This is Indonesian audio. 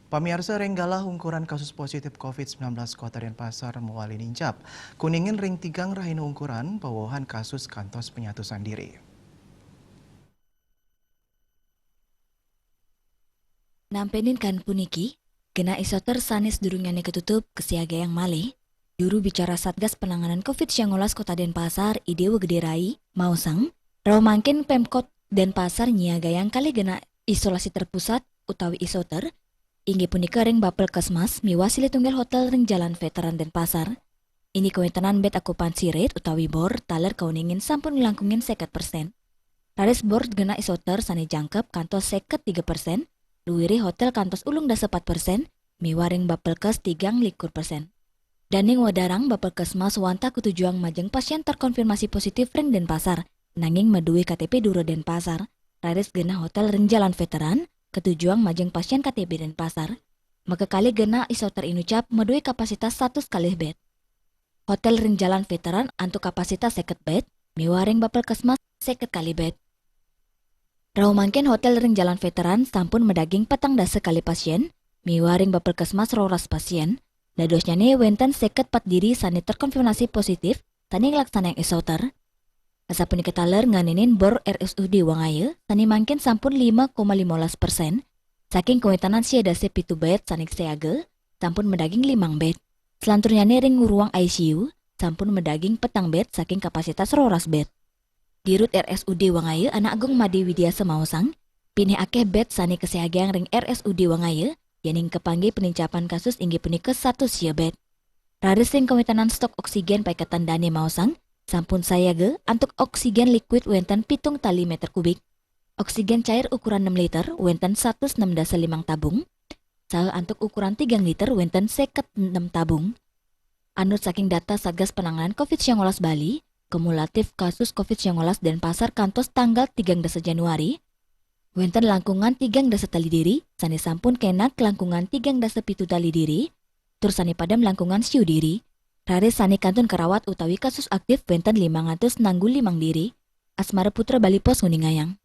Pamirsa Renggalah ungkuran kasus positif COVID-19 Kota Denpasar muali nincap. Kuningin ring tigang rahina ungkuran bawahan kasus kantos penyatusan diri. Nampenin kan puniki, kena isoter sanis durungnya ketutup kesiaga yang malih. Juru bicara Satgas Penanganan COVID-19 Kota Denpasar, Idewo Gederai, Mausang, raw mangkin Pemkot Denpasar nyiaga yang kali gena isolasi terpusat utawi isoter, inggi punika ring bapel kesmas miwasili tunggal hotel ring jalan veteran Denpasar. Ini kewentanan bed akupansi rate utawi bor taler kauningin sampun ngelangkungin 50%. Raris bor gena isoter sani jangkep kantos 3%, luwiri hotel kantos ulung dasa 4%, miwaring bapelkes 3% Daning wadarang bapelkesmas wanta ketujuan majeng pasien terkonfirmasi positif ring Denpasar, nanging medui KTP Duro Denpasar, raris gena hotel ring jalan veteran, ketujuan majeng pasien KTP Denpasar, maka kali gena isoter inucap medui kapasitas 100 kali bed. Hotel ring jalan veteran antuk kapasitas 50 bed, miwaring bapelkesmas 50 kali bed. Raw mangken hotel ring jalan veteran sampun medaging petang dasa kali pasien, miwaring bapelkesmas roras pasien, dadosnya nih wenten seket pat diri sani terkonfirmasi positif, tani ngelaksana yang isoter. Asapun ketaler nganinin bor RSUD Wangayu, tani mangken sampun 5,15%, saking kewetanan siada sepitu bed sanik seagel, sampun medaging 5 bed. Selanturnya nih ring ruang ICU, sampun medaging petang bed saking kapasitas roras bed. Di rut RSUD Wangayu, anak agung Made Widya Semausang, pinih akeh bed sani kesehagian ring RSUD Wangayu, yaning kepanggih penincapan kasus inggi punika 1 sia bed. Raris sing kewetanan stok oksigen paiketan dane mausang, sampun sayage antuk oksigen liquid wenten 7 tali meter kubik. Oksigen cair ukuran 6 liter wenten 106,5 tabung, saha antuk ukuran 3 liter wenten 56 tabung. Anut saking data Satgas Penanganan COVID-19 Bali, kumulatif kasus COVID-19 Denpasar kantos tanggal 3 Januari, wenten langkungan 3 tali diri, sani sampun kena kelangkungan 3 pitu tali diri, tur sani padam langkungan siu diri, raris sani kantun kerawat utawi kasus aktif wenten 500 nanggu 5 diri, Asmara Putra Bali Pos Nguningayang.